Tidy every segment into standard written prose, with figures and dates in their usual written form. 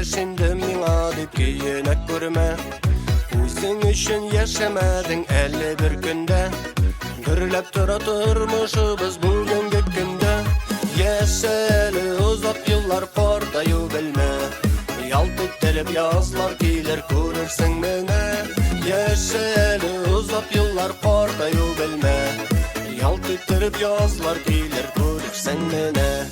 şimdi mina dip giyinek görme. Özün üçün yaşamadın 51 günde. Gürlep tura turmuşubuz bugünkü günde. Yaşalı uzak yıllar kordayu bilme. Yalt ettirip yazlar gelir görürsün mene. Yaşalı uzak yıllar kordayu bilme. Yalt ettirip yazlar gelir görürsün mene.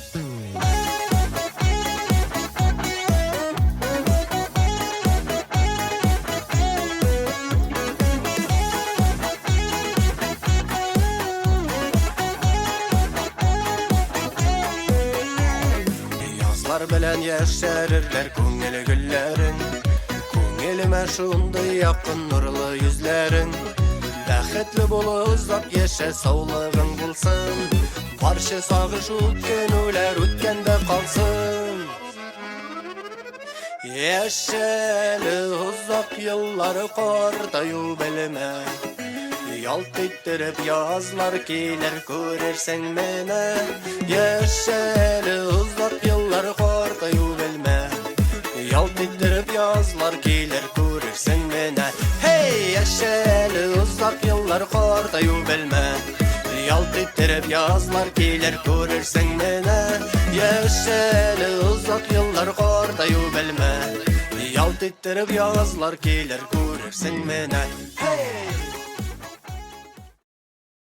Bilen yaşarırlar köngeli güllerin. Köngilime şunday yakın nurlu yüzlerin. Baxetli bolu uzap yaşa sağlığın bulsun. Barşı sağış ötkenüler ötkende kalsın. Yaşalı uzak yılları kordayu bilme. Yalt ettirip yazlar gelir görürsen mene. Yaşalı uzak yılları kordayu bilme. Yalt ettirip yazlar gelir görürsen mene. Hey yaşalı uzak yılları kordayu bilme. Yalt ettirip yazlar gelir görürsen mene. Yaşalı uzak yıllar kordayu bilme. Yalt ettirip yazlar gelir görürsen mene. Hey